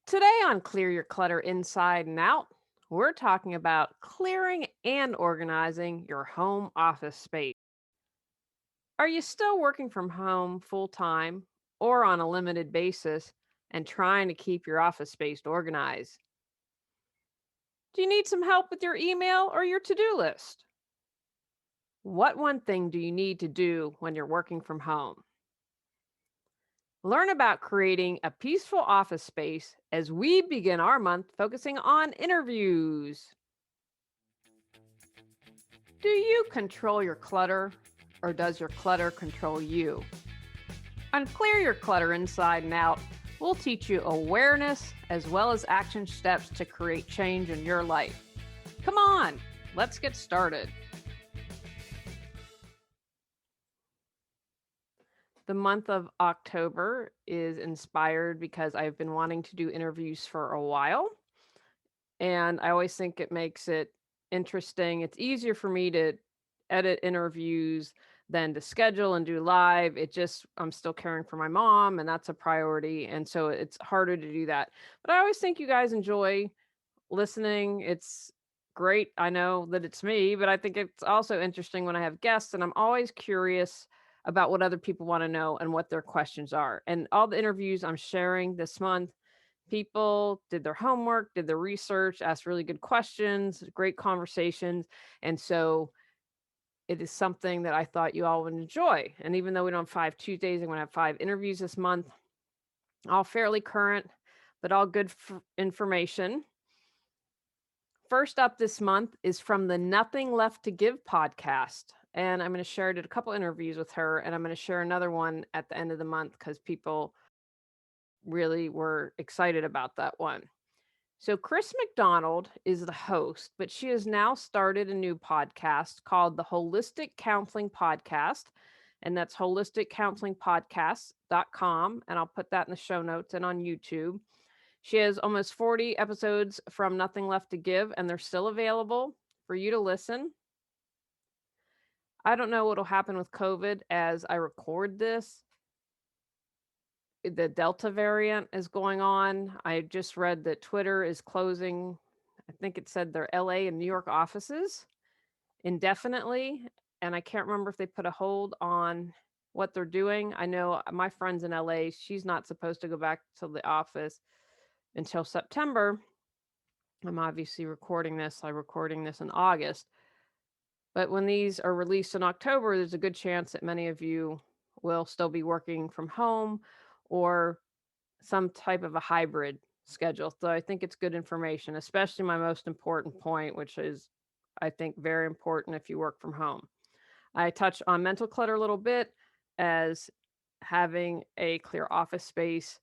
Today on Clear Your Clutter Inside and Out, we're talking about clearing and organizing your home office space. Are you still working from home full time or on a limited basis and trying to keep your office space organized? Do you need some help with your email or your to do list? What one thing do you need to do when you're working from home? Learn about creating a peaceful office space as we begin our month focusing on interviews. Do you control your clutter or does your clutter control you? On Clear Your Clutter Inside and Out, we'll teach you awareness as well as action steps to create change in your life. Come on, let's get started. The month of October is inspired because I've been wanting to do interviews for a while. And I always think it makes it interesting. It's easier for me to edit interviews than to schedule and do live. I'm still caring for my mom, and that's a priority. And so it's harder to do that. But I always think you guys enjoy listening. It's great. I know that it's me, but I think it's also interesting when I have guests, and I'm always curious about what other people want to know and what their questions are. And all the interviews I'm sharing this month, people did their homework, did their research, asked really good questions, great conversations. And so it is something that I thought you all would enjoy. And even though we don't have 5 Tuesdays, I'm going to have 5 interviews this month, all fairly current, but all good information. First up this month is from the Nothing Left to Give podcast. And I'm going to share, I did a couple interviews with her, and I'm going to share another one at the end of the month because people really were excited about that one. So, Chris McDonald is the host, but she has now started a new podcast called the Holistic Counseling Podcast. And that's holisticcounselingpodcast.com. And I'll put that in the show notes and on YouTube. She has almost 40 episodes from Nothing Left to Give, and they're still available for you to listen. I don't know what'll happen with COVID as I record this. The Delta variant is going on. I just read that Twitter is closing, I think it said their LA and New York offices indefinitely. And I can't remember if they put a hold on what they're doing. I know my friend's in LA. She's not supposed to go back to the office until September. I'm obviously recording this. I'm recording this in August. But when these are released in October, there's a good chance that many of you will still be working from home or some type of a hybrid schedule. So I think it's good information, especially my most important point, which is, I think, very important if you work from home. I touch on mental clutter a little bit, as having a clear office space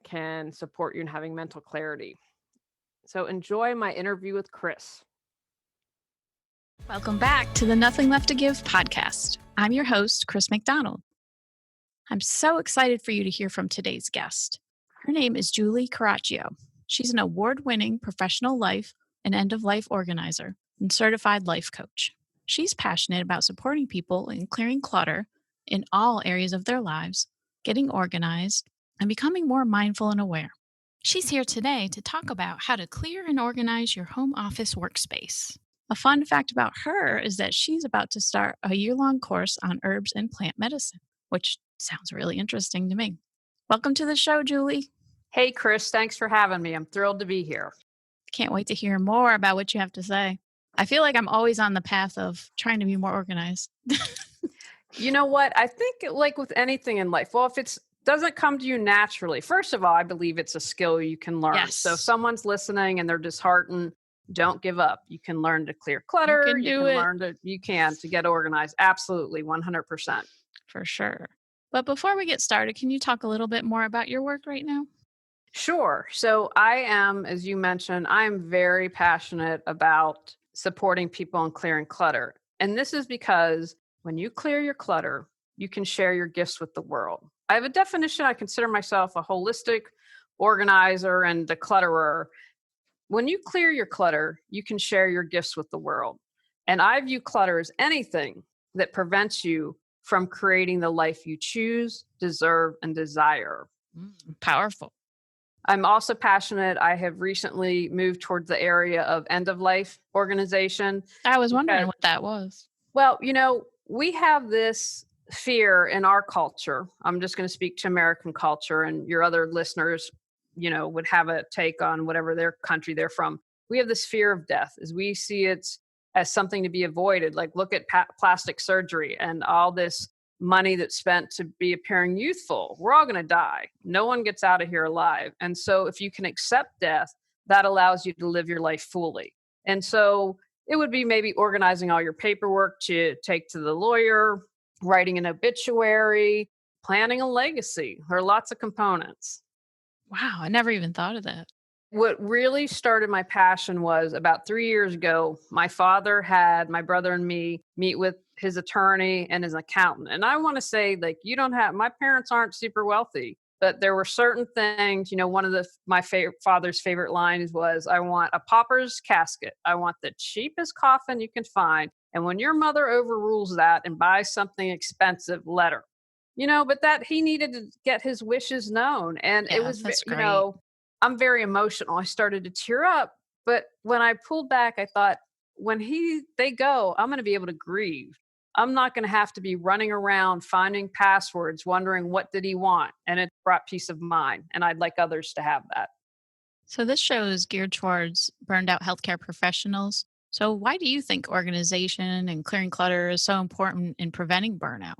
can support you in having mental clarity. So enjoy my interview with Chris. Welcome back to the Nothing Left to Give podcast. I'm your host, Chris McDonald. I'm so excited for you to hear from today's guest. Her name is Julie Caraccio. She's an award-winning professional life and end-of-life organizer and certified life coach. She's passionate about supporting people in clearing clutter in all areas of their lives, getting organized, and becoming more mindful and aware. She's here today to talk about how to clear and organize your home office workspace. A fun fact about her is that she's about to start a year-long course on herbs and plant medicine, which sounds really interesting to me. Welcome to the show, Julie. Hey, Chris, thanks for having me. I'm thrilled to be here. Can't wait to hear more about what you have to say. I feel like I'm always on the path of trying to be more organized. You know what? I think like with anything in life, well, if it doesn't come to you naturally, first of all, I believe it's a skill you can learn. Yes. So if someone's listening and they're disheartened, don't give up. You can learn to clear clutter. You can to get organized. Absolutely. 100%. For sure. But before we get started, can you talk a little bit more about your work right now? Sure. So I am, as you mentioned, I'm very passionate about supporting people in clearing clutter. And this is because when you clear your clutter, you can share your gifts with the world. I have a definition. I consider myself a holistic organizer and declutterer. When you clear your clutter, you can share your gifts with the world. And I view clutter as anything that prevents you from creating the life you choose, deserve, and desire. Powerful. I'm also passionate. I have recently moved towards the area of end of life organization I was wondering because, what that was. well, we have this fear in our culture. I'm just going to speak to American culture, and your other listeners, would have a take on whatever their country they're from. We have this fear of death as we see it as something to be avoided. Like, look at plastic surgery and all this money that's spent to be appearing youthful. We're all going to die. No one gets out of here alive. And so, if you can accept death, that allows you to live your life fully. And so, it would be maybe organizing all your paperwork to take to the lawyer, writing an obituary, planning a legacy. There are lots of components. Wow, I never even thought of that. What really started my passion was about 3 years ago. My father had my brother and me meet with his attorney and his accountant. And I want to say, like, my parents aren't super wealthy, but there were certain things. One of my father's favorite lines was, I want a pauper's casket. I want the cheapest coffin you can find. And when your mother overrules that and buys something expensive, let her. But that he needed to get his wishes known. And it Yeah, was, that's great. I'm very emotional. I started to tear up. But when I pulled back, I thought, when they go, I'm going to be able to grieve. I'm not going to have to be running around finding passwords, wondering what did he want. And it brought peace of mind. And I'd like others to have that. So this show is geared towards burned out healthcare professionals. So why do you think organization and clearing clutter is so important in preventing burnout?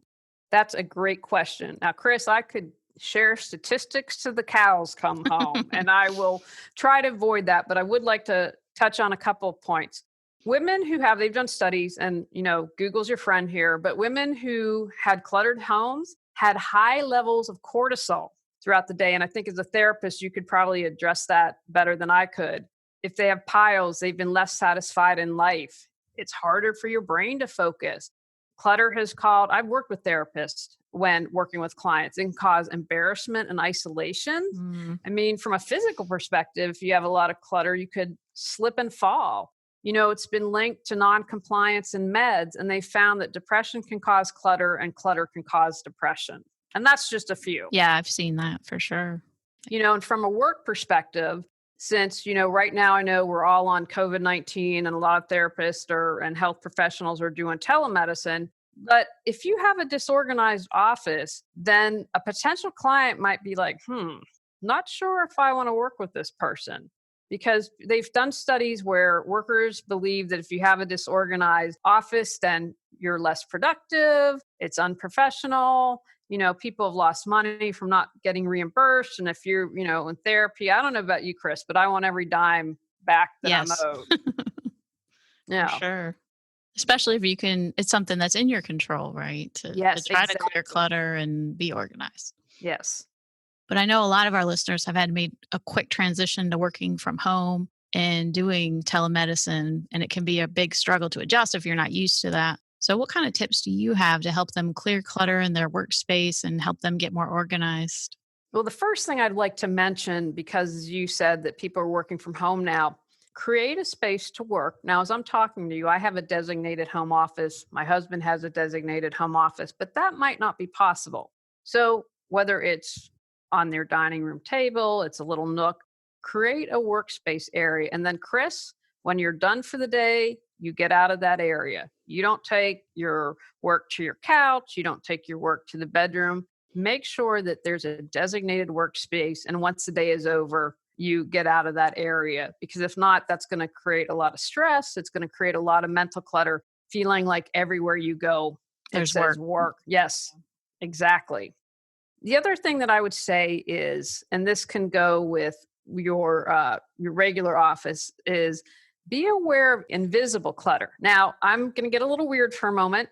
That's a great question. Now, Chris, I could share statistics till the cows come home, and I will try to avoid that, but I would like to touch on a couple of points. Women they've done studies, and Google's your friend here, but women who had cluttered homes had high levels of cortisol throughout the day. And I think as a therapist, you could probably address that better than I could. If they have piles, they've been less satisfied in life. It's harder for your brain to focus. Clutter I've worked with therapists when working with clients, it can cause embarrassment and isolation. Mm, I mean, from a physical perspective, if you have a lot of clutter, you could slip and fall. It's been linked to non-compliance in meds, and they found that depression can cause clutter and clutter can cause depression. And that's just a few. yeah, I've seen that for sure. And from a work perspective, since, right now I know we're all on COVID-19 and a lot of therapists and health professionals are doing telemedicine. But if you have a disorganized office, then a potential client might be like, not sure if I want to work with this person. Because they've done studies where workers believe that if you have a disorganized office, then you're less productive, it's unprofessional. People have lost money from not getting reimbursed. And if you're, in therapy, I don't know about you, Chris, but I want every dime back that I'm Yes, owed. for Yeah. sure. Especially if you can, it's something that's in your control, right? To Yes, try to clear exactly. clutter and be organized. Yes. But I know a lot of our listeners have had made a quick transition to working from home and doing telemedicine, and it can be a big struggle to adjust if you're not used to that. So, what kind of tips do you have to help them clear clutter in their workspace and help them get more organized? Well, the first thing I'd like to mention, because you said that people are working from home now, create a space to work. Now, as I'm talking to you, I have a designated home office. My husband has a designated home office, but that might not be possible. So, whether it's on their dining room table, it's a little nook, create a workspace area. And then, Chris, when you're done for the day, you get out of that area. You don't take your work to your couch, you don't take your work to the bedroom. Make sure that there's a designated workspace. And once the day is over, you get out of that area. Because if not, that's going to create a lot of stress. It's going to create a lot of mental clutter, feeling like everywhere you go, it There's says work. work. Yes, exactly. The other thing that I would say is, and this can go with your regular office, is be aware of invisible clutter. Now, I'm going to get a little weird for a moment.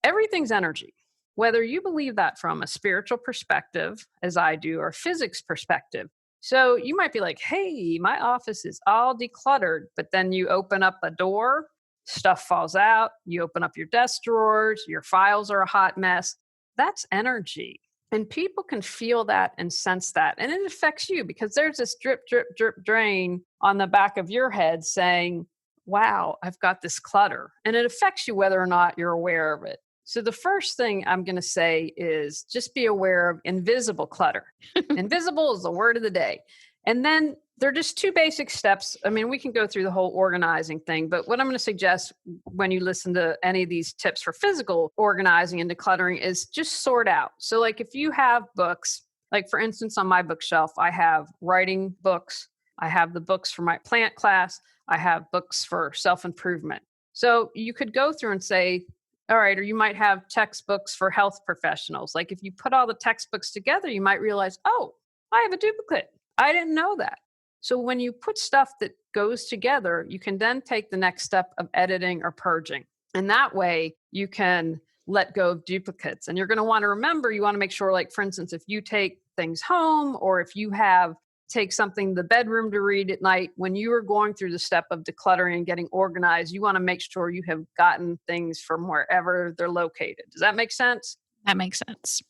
Everything's energy. Whether you believe that from a spiritual perspective, as I do, or physics perspective. So you might be like, hey, my office is all decluttered, but then you open up a door, stuff falls out, you open up your desk drawers, your files are a hot mess. That's energy. And people can feel that and sense that. And it affects you because there's this drip, drip, drip drain on the back of your head saying, wow, I've got this clutter. And it affects you whether or not you're aware of it. So the first thing I'm going to say is just be aware of invisible clutter. Invisible is the word of the day. And then there are just two basic steps. I mean, we can go through the whole organizing thing, but what I'm going to suggest when you listen to any of these tips for physical organizing and decluttering is just sort out. So, like if you have books, like for instance, on my bookshelf, I have writing books, I have the books for my plant class, I have books for self improvement. So, you could go through and say, all right, or you might have textbooks for health professionals. Like if you put all the textbooks together, you might realize, oh, I have a duplicate. I didn't know that. So when you put stuff that goes together, you can then take the next step of editing or purging. And that way you can let go of duplicates. And you're going to want to remember, you want to make sure, like, for instance, if you take things home or if you have take something to the bedroom to read at night, when you are going through the step of decluttering and getting organized, you want to make sure you have gotten things from wherever they're located. Does that make sense? That makes sense.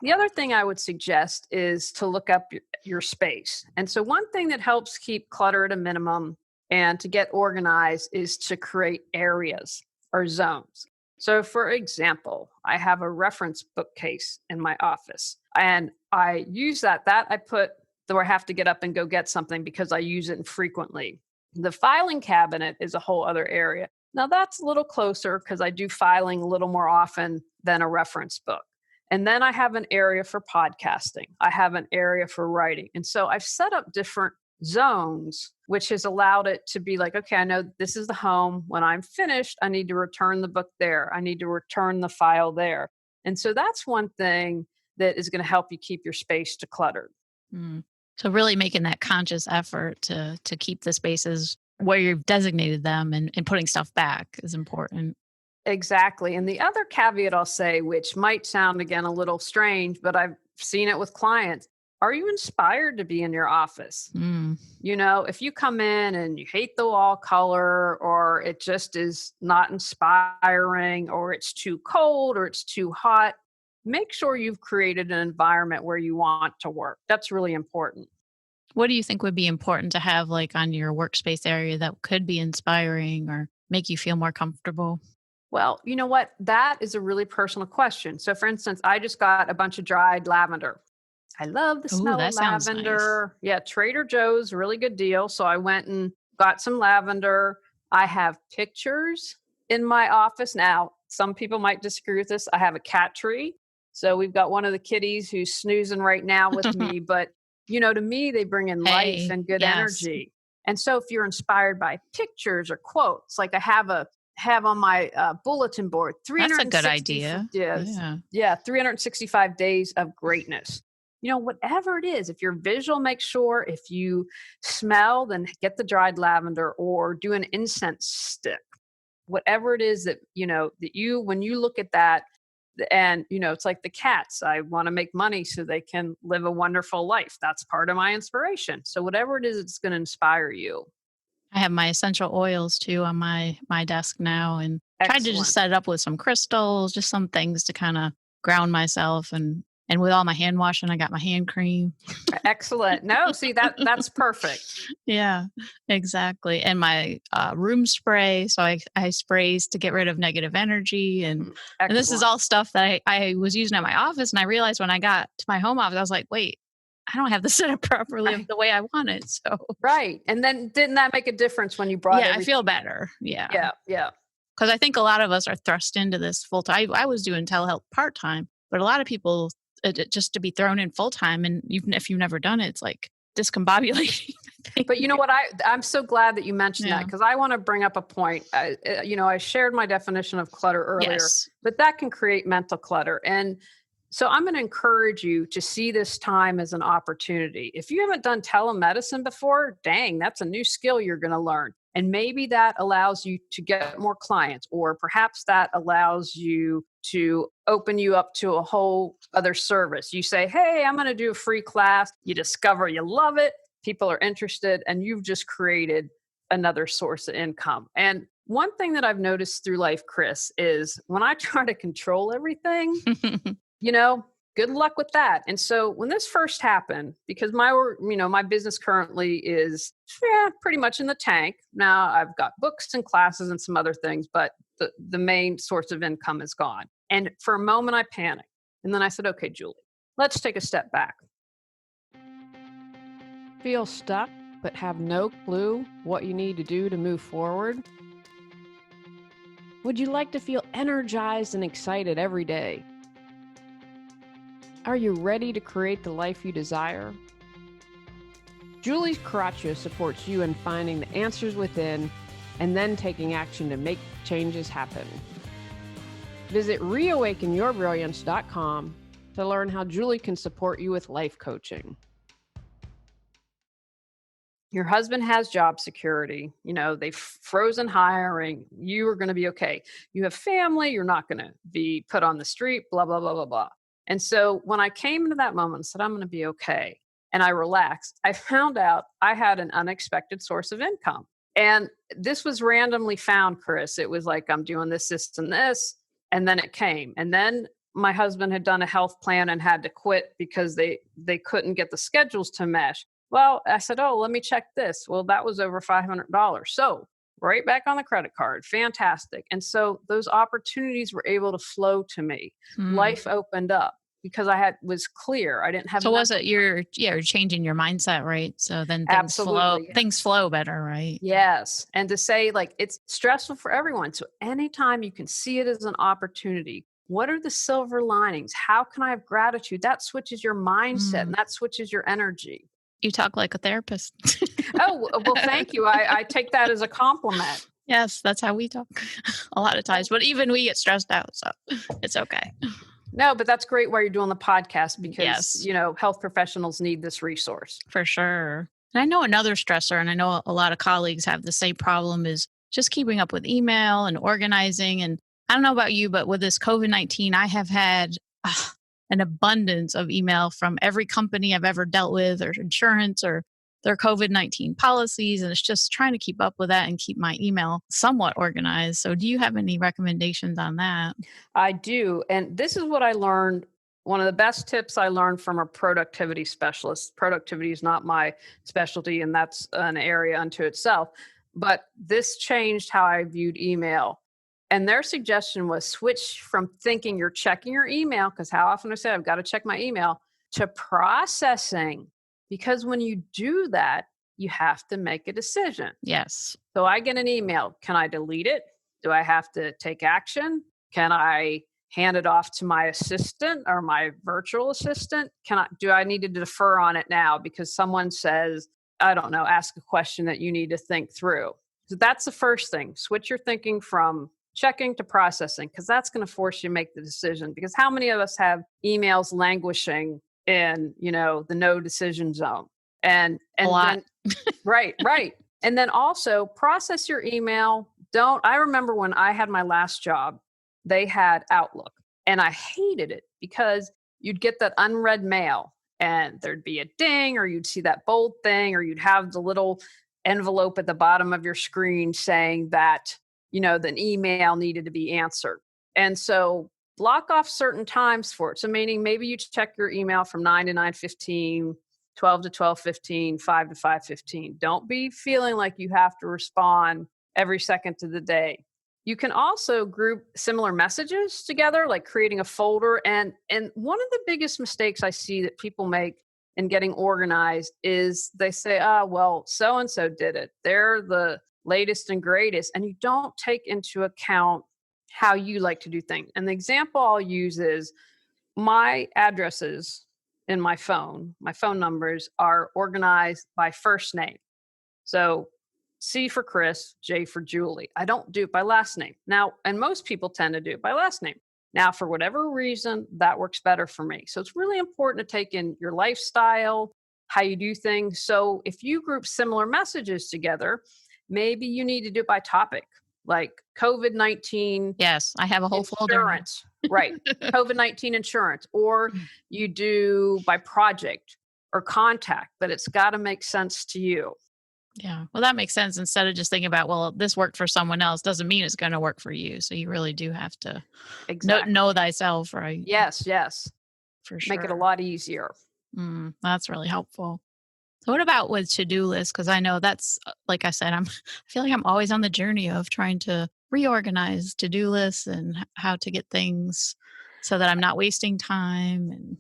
The other thing I would suggest is to look up your space. And so, one thing that helps keep clutter at a minimum and to get organized is to create areas or zones. So, for example, I have a reference bookcase in my office, and I use that. I put where I have to get up and go get something because I use it infrequently. The filing cabinet is a whole other area. Now, that's a little closer because I do filing a little more often than a reference book. And then I have an area for podcasting. I have an area for writing. And so I've set up different zones, which has allowed it to be like, okay, I know this is the home. When I'm finished, I need to return the book there. I need to return the file there. And so that's one thing that is going to help you keep your space decluttered. Mm. So really making that conscious effort to keep the spaces where you've designated them and putting stuff back is important. Exactly. And the other caveat I'll say, which might sound again a little strange, but I've seen it with clients. Are you inspired to be in your office? Mm. You know, if you come in and you hate the wall color, or it just is not inspiring, or it's too cold, or it's too hot, make sure you've created an environment where you want to work. That's really important. What do you think would be important to have like on your workspace area that could be inspiring or make you feel more comfortable? Well, you know what? That is a really personal question. So, for instance, I just got a bunch of dried lavender. I love the Oh, smell of that sounds nice. lavender. Yeah, Trader Joe's, really good deal. So I went and got some lavender. I have pictures in my office. Now, some people might disagree with this. I have a cat tree. So we've got one of the kitties who's snoozing right now with me. But, you know, to me, they bring in life Hey, and good yes. energy. And so if you're inspired by pictures or quotes, like I have on my bulletin board, That's a good idea. Yeah, 365 days of greatness. You know, whatever it is, if you're visual, make sure. If you smell, then get the dried lavender or do an incense stick. Whatever it is that, you know, when you look at that, and, you know, it's like the cats. I want to make money so they can live a wonderful life. That's part of my inspiration. So whatever it is, it's going to inspire you. I have my essential oils too on my desk now, and tried to Excellent. just set it up with some crystals, just some things to kind of ground myself, and with all my hand washing, I got my hand cream. Excellent. No, see that's perfect. Yeah, exactly. And my room spray, so I sprays to get rid of negative energy, and this is all stuff that I was using at my office, and I realized when I got to my home office, I was like, wait, I don't have this set up properly the way I want it. So right. And then didn't that make a difference when you brought I feel better. Yeah. Yeah. Because I think a lot of us are thrust into this full time. I was doing telehealth part time, but a lot of people just to be thrown in full time, and even if you've never done it, it's like discombobulating. But you know what? I'm so glad that you mentioned that, because I want to bring up a point. I shared my definition of clutter earlier, but that can create mental clutter. And so I'm going to encourage you to see this time as an opportunity. If you haven't done telemedicine before, dang, that's a new skill you're going to learn. And maybe that allows you to get more clients, or perhaps that allows you to open you up to a whole other service. You say, hey, I'm going to do a free class. You discover you love it. People are interested, and you've just created another source of income. And one thing that I've noticed through life, Chris, is when I try to control everything, good luck with that. And so when this first happened, because my business currently is pretty much in the tank. Now I've got books and classes and some other things, but the main source of income is gone. And for a moment I panicked. And then I said, okay, Julie, let's take a step back. Feel stuck but have no clue what you need to do to move forward? Would you like to feel energized and excited every day? Are you ready to create the life you desire? Julie Caraccio supports you in finding the answers within and then taking action to make changes happen. Visit reawakenyourbrilliance.com to learn how Julie can support you with life coaching. Your husband has job security. They've frozen hiring. You are going to be okay. You have family. You're not going to be put on the street, blah, blah, blah, blah, blah. And so when I came into that moment and said, I'm going to be okay, and I relaxed, I found out I had an unexpected source of income. And this was randomly found, Chris. It was like, I'm doing this, this, and this. And then it came. And then my husband had done a health plan and had to quit because they couldn't get the schedules to mesh. Well, I said, oh, let me check this. Well, that was over $500. So right back on the credit card. Fantastic. And so those opportunities were able to flow to me. Life opened up because was clear. I didn't have. So was it you're changing your mindset, right? So then things flow better, right? Yes. And to say, like, it's stressful for everyone. So anytime you can see it as an opportunity, what are the silver linings? How can I have gratitude? That switches your mindset and that switches your energy. You talk like a therapist. Oh, well, thank you. I take that as a compliment. Yes, that's how we talk a lot of times. But even we get stressed out, so it's okay. No, but that's great while you're doing the podcast because, health professionals need this resource. For sure. And I know another stressor, and I know a lot of colleagues have the same problem, is just keeping up with email and organizing. And I don't know about you, but with this COVID-19, I have had an abundance of email from every company I've ever dealt with, or insurance, or their COVID-19 policies. And it's just trying to keep up with that and keep my email somewhat organized. So do you have any recommendations on that? I do. And this is what I learned. One of the best tips I learned from a productivity specialist. Productivity is not my specialty, and that's an area unto itself. But this changed how I viewed email. And their suggestion was switch from thinking you're checking your email, because how often I say I've got to check my email, to processing. Because when you do that, you have to make a decision. Yes. So I get an email. Can I delete it? Do I have to take action? Can I hand it off to my assistant or my virtual assistant? Do I need to defer on it now because someone says, I don't know, ask a question that you need to think through? So that's the first thing. Switch your thinking from checking to processing, because that's going to force you to make the decision. Because how many of us have emails languishing in, the no decision zone? And a lot. Then, right. And then also process your email. I remember when I had my last job, they had Outlook, and I hated it because you'd get that unread mail and there'd be a ding, or you'd see that bold thing, or you'd have the little envelope at the bottom of your screen saying that the email needed to be answered. And so block off certain times for it. So meaning maybe you check your email from 9 to 9:15, 12 to 12:15, 5 to 5:15. Don't be feeling like you have to respond every second of the day. You can also group similar messages together, like creating a folder. And one of the biggest mistakes I see that people make in getting organized is they say, well, so-and-so did it. They're the latest and greatest. And you don't take into account how you like to do things. And the example I'll use is my addresses in my phone numbers are organized by first name. So C for Chris, J for Julie. I don't do it by last name. Now, and most people tend to do it by last name. Now, for whatever reason, that works better for me. So it's really important to take in your lifestyle, how you do things. So if you group similar messages together, maybe you need to do it by topic, like COVID-19. Yes, I have a whole insurance, folder. Right. COVID-19 insurance, or you do by project or contact, but it's got to make sense to you. Yeah. Well, that makes sense. Instead of just thinking about, well, this worked for someone else, doesn't mean it's going to work for you. So you really do have to know thyself, right? Yes. For sure. Make it a lot easier. That's really helpful. So what about with to-do lists? Because I know that's, like I said, I feel like I'm always on the journey of trying to reorganize to-do lists and how to get things so that I'm not wasting time. And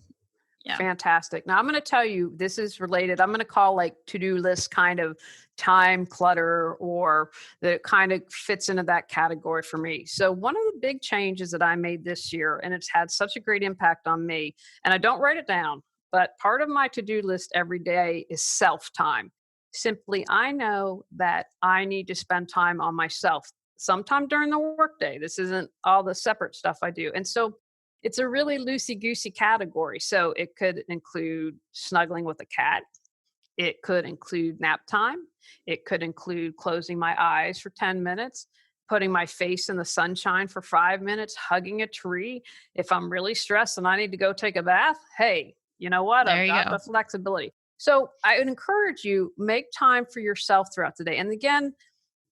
Yeah. Fantastic. Now I'm going to tell you, this is related. I'm going to call like to-do list kind of time clutter, or that it kind of fits into that category for me. So one of the big changes that I made this year, and it's had such a great impact on me, and I don't write it down, but part of my to-do list every day is self-time. Simply, I know that I need to spend time on myself sometime during the workday. This isn't all the separate stuff I do. And so it's a really loosey goosey category. So it could include snuggling with a cat. It could include nap time. It could include closing my eyes for 10 minutes, putting my face in the sunshine for 5 minutes, hugging a tree. If I'm really stressed and I need to go take a bath, hey, you know what? There I've you got go. the flexibility. So I would encourage you, make time for yourself throughout the day. And again,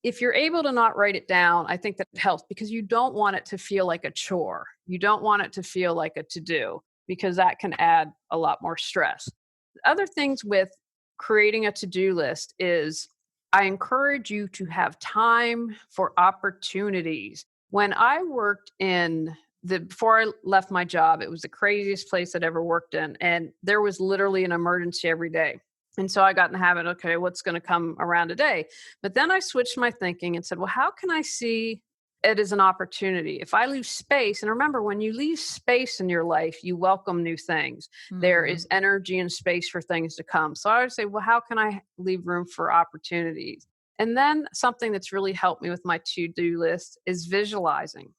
if you're able to not write it down, I think that helps, because you don't want it to feel like a chore. You don't want it to feel like a to do, because that can add a lot more stress. Other things with creating a to do list is I encourage you to have time for opportunities. When I worked before I left my job, it was the craziest place I'd ever worked in. And there was literally an emergency every day. And so I got in the habit, okay, what's going to come around today? But then I switched my thinking and said, well, how can I see it as an opportunity? If I leave space, and remember, when you leave space in your life, you welcome new things. There Mhm. is energy and space for things to come. So I would say, well, how can I leave room for opportunities? And then something that's really helped me with my to do list is visualizing.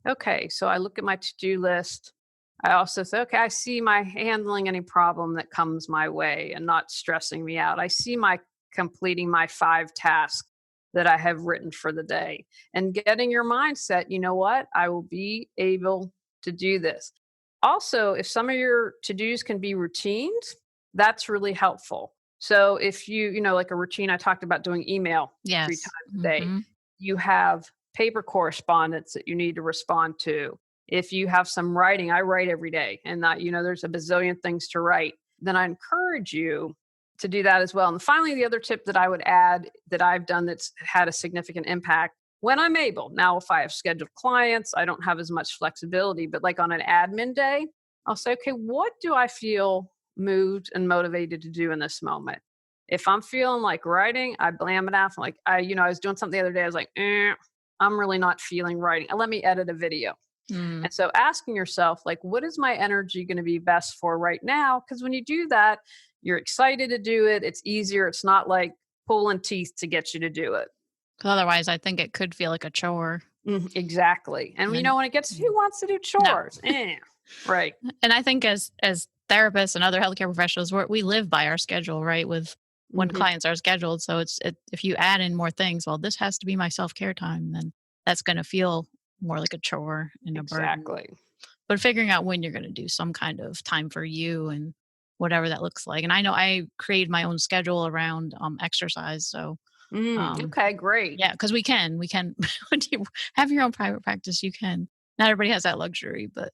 Okay, so I look at my to-do list. I also say, okay, I see my handling any problem that comes my way and not stressing me out. I see my completing my 5 tasks that I have written for the day, and getting your mindset, you know what? I will be able to do this. Also, if some of your to-dos can be routines, that's really helpful. So if like a routine, I talked about doing email 3 Yes. times a day. Mhm. You have paper correspondence that you need to respond to. If you have some writing, I write every day, and that, there's a bazillion things to write. Then I encourage you to do that as well. And finally, the other tip that I would add that I've done that's had a significant impact, when I'm able. Now, if I have scheduled clients, I don't have as much flexibility, but like on an admin day, I'll say, okay, what do I feel moved and motivated to do in this moment? If I'm feeling like writing, I blam it out. I'm like, I was doing something the other day. I was like, I'm really not feeling writing. Let me edit a video. Mm. And so asking yourself, like, what is my energy going to be best for right now? Because when you do that, you're excited to do it. It's easier. It's not like pulling teeth to get you to do it. 'Cause otherwise, I think it could feel like a chore. Exactly. And And when it gets, who mm, wants to do no. chores? Right. And I think as therapists and other healthcare professionals, we live by our schedule, right? With when hmm clients are scheduled. So if you add in more things, well, this has to be my self care time, then that's going to feel more like a chore and a burden. Exactly. But figuring out when you're going to do some kind of time for you and whatever that looks like. And I know I create my own schedule around exercise. So um, Okay, great. yeah, because we can when you have your own private practice, you can. Not everybody has that luxury, but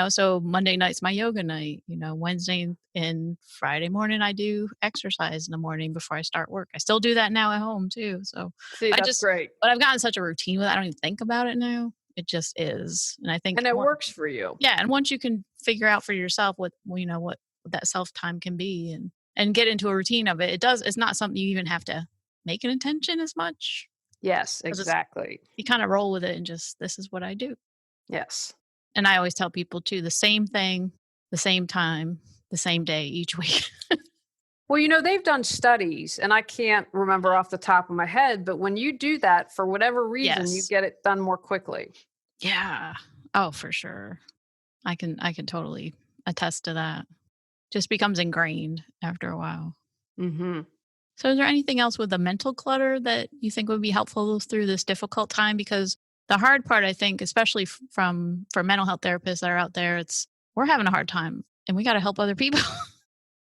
so Monday night's my yoga night. Wednesday and Friday morning I do exercise in the morning before I start work. I still do that now at home too. So See, I that's just, great. but I've gotten such a routine with it, I don't even think about it now. It just is, and I think And it works for you. yeah, and once you can figure out for yourself what that self time can be, and get into a routine of it, it's not something you even have to make an intention as much, Yes, 'cause it's exactly. you kinda roll with it and just, "This is what I do." Yes. And I always tell people too, the same thing, the same time, the same day each week. Well, they've done studies, and I can't remember off the top of my head, but when you do that, for whatever reason, you Yes. get it done more quickly. Yeah. Oh, for sure. I can totally attest to that. Just becomes ingrained after a while. hmm So is there anything else with the mental clutter that you think would be helpful through this difficult time? Because the hard part, I think, especially for mental health therapists that are out there, we're having a hard time and we got to help other people.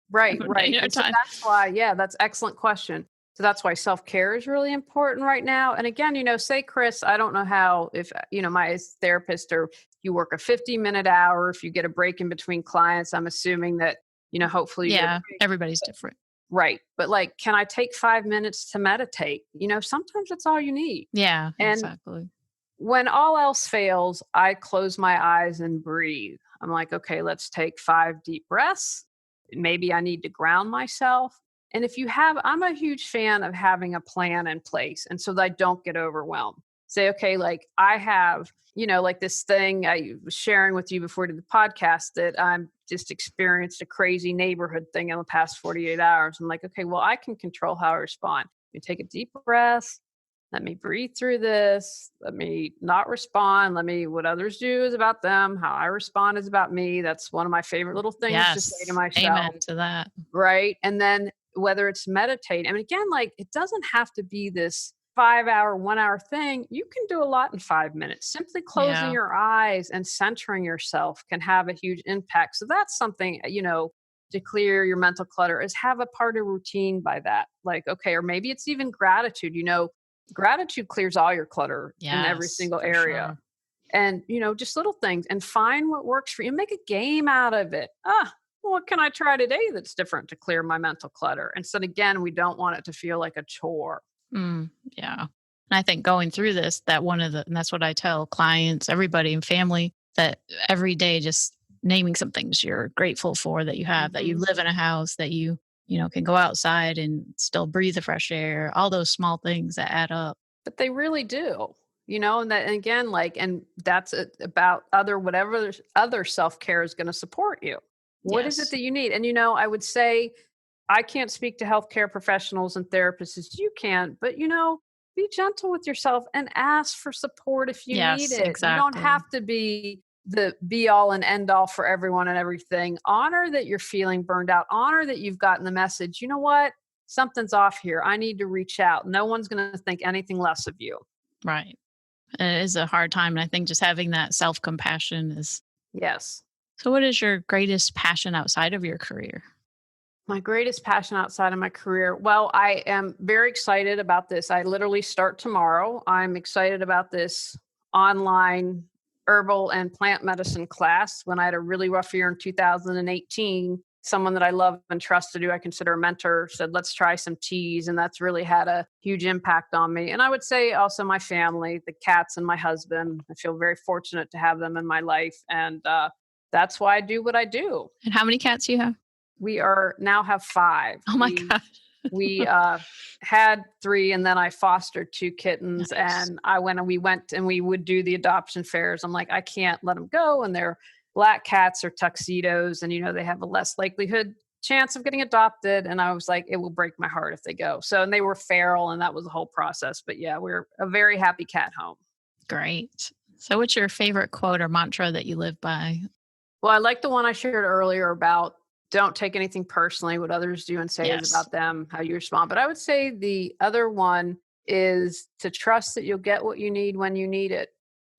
Right, right. Our And so time. that's why, yeah, that's excellent question. So that's why self-care is really important right now. And again, say, Chris, I don't know how, if, my therapist, or you work a 50-minute hour, if you get a break in between clients, I'm assuming that, hopefully you get a Yeah, break. everybody's different. Right. But like, can I take 5 minutes to meditate? Sometimes that's all you need. Yeah, And exactly. when all else fails, I close my eyes and breathe. I'm like, okay, let's take 5 deep breaths. Maybe I need to ground myself. And if you have, I'm a huge fan of having a plan in place. And so that I don't get overwhelmed. Say, okay, like I have, like this thing I was sharing with you before we did the podcast that I'm just experienced a crazy neighborhood thing in the past 48 hours. I'm like, okay, well, I can control how I respond. You take a deep breath. Let me breathe through this. Let me not respond. What others do is about them. How I respond is about me. That's one of my favorite little things to say to Yes. myself. Amen to that. Right. And then whether it's meditate, I mean, again, like it doesn't have to be this 5 hour, 1 hour thing. You can do a lot in 5 minutes. Simply closing Yeah. your eyes and centering yourself can have a huge impact. So that's something, to clear your mental clutter is have a part of routine by that. Like, okay, or maybe it's even gratitude. Gratitude clears all your clutter in every Yes, single for area. sure. And, just little things and find what works for you. Make a game out of it. What can I try today that's different to clear my mental clutter? And so again, we don't want it to feel like a chore. Yeah. And I think going through this, and that's what I tell clients, everybody and family, that every day just naming some things you're grateful for that you have, that you Hmm. live in a house, that you can go outside and still breathe the fresh air, all those small things that add up. But they really do, and that, and again, like, and that's about whatever other self care is going to support you. What is it Yes. that you need? And, I would say, I can't speak to healthcare professionals and therapists as you can, but be gentle with yourself and ask for support if you need Yes, it. You don't exactly. have to be the be all and end all for everyone and everything. Honor that you're feeling burned out. Honor that you've gotten the message. You know what? Something's off here. I need to reach out. No one's going to think anything less of you. Right. It is a hard time. And I think just having that self compassion is. Yes. So, what is your greatest passion outside of your career? My greatest passion outside of my career. Well, I am very excited about this. I literally start tomorrow. I'm excited about this online herbal and plant medicine class. When I had a really rough year in 2018, someone that I love and trusted, who I consider a mentor, said, let's try some teas. And that's really had a huge impact on me. And I would say also my family, the cats and my husband. I feel very fortunate to have them in my life. And that's why I do what I do. And how many cats do you have? We are now have 5. Oh my We gosh. we had 3 and then I fostered 2 kittens Nice. and we went and we would do the adoption fairs. I'm like, I can't let them go. And they're black cats or tuxedos and they have a less likelihood chance of getting adopted. And I was like, it will break my heart if they go. So and they were feral and that was the whole process. But yeah, we're a very happy cat home. Great. So, what's your favorite quote or mantra that you live by? Well, I like the one I shared earlier about don't take anything personally. What others do and say is Yes. about them, how you respond. But I would say the other one is to trust that you'll get what you need when you need it,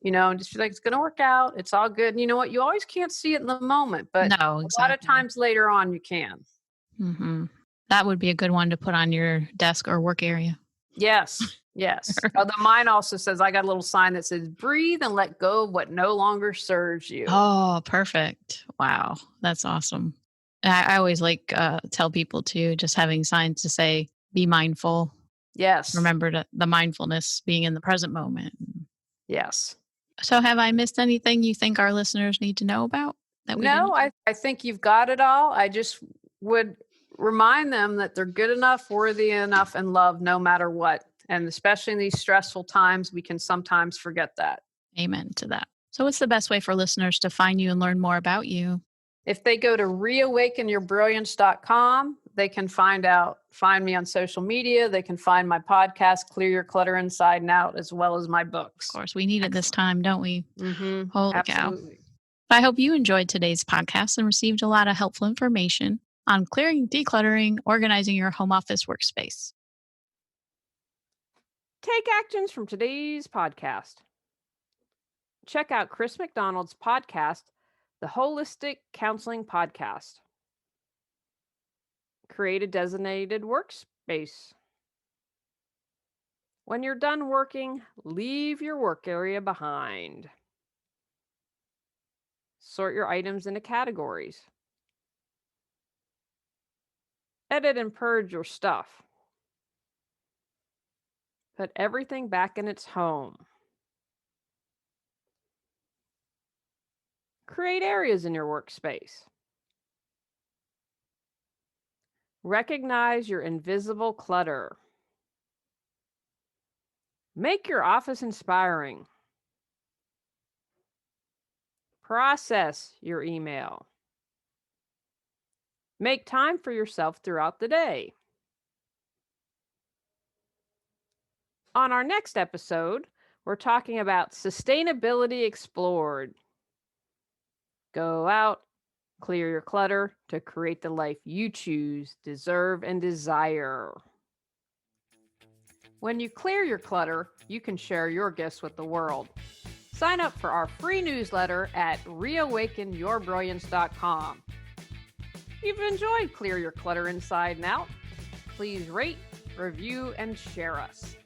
and just be like, it's going to work out. It's all good. And you know what? You always can't see it in the moment, but No, a lot of exactly. times later on, you can. Hmm. That would be a good one to put on your desk or work area. Yes. Yes. Although mine also says, I got a little sign that says, breathe and let go of what no longer serves you. Oh, perfect. Wow. That's awesome. I always like tell people to just having signs to say, be mindful. Yes. Remember the mindfulness being in the present moment. Yes. So, have I missed anything you think our listeners need to know about that we No, didn't? I think you've got it all. I just would remind them that they're good enough, worthy enough, and loved no matter what. And especially in these stressful times, we can sometimes forget that. Amen to that. So, what's the best way for listeners to find you and learn more about you? If they go to reawakenyourbrilliance.com, they can find me on social media. They can find my podcast, Clear Your Clutter Inside and Out, as well as my Of books. course, we need it this Excellent. time, don't we? Holy cow. Absolutely. I hope you enjoyed today's podcast and received a lot of helpful information on clearing, decluttering, organizing your home office workspace. Take actions from today's podcast. Check out Chris McDonald's podcast, The Holistic Counseling Podcast. Create a designated workspace. When you're done working, leave your work area behind. Sort your items into categories. Edit and purge your stuff. Put everything back in its home. Create areas in your workspace. Recognize your invisible clutter. Make your office inspiring. Process your email. Make time for yourself throughout the day. On our next episode, we're talking about sustainability explored. Go out, clear your clutter to create the life you choose, deserve, and desire. When you clear your clutter, you can share your gifts with the world. Sign up for our free newsletter at reawakenyourbrilliance.com. If you've enjoyed Clear Your Clutter Inside and Out, please rate, review, and share us.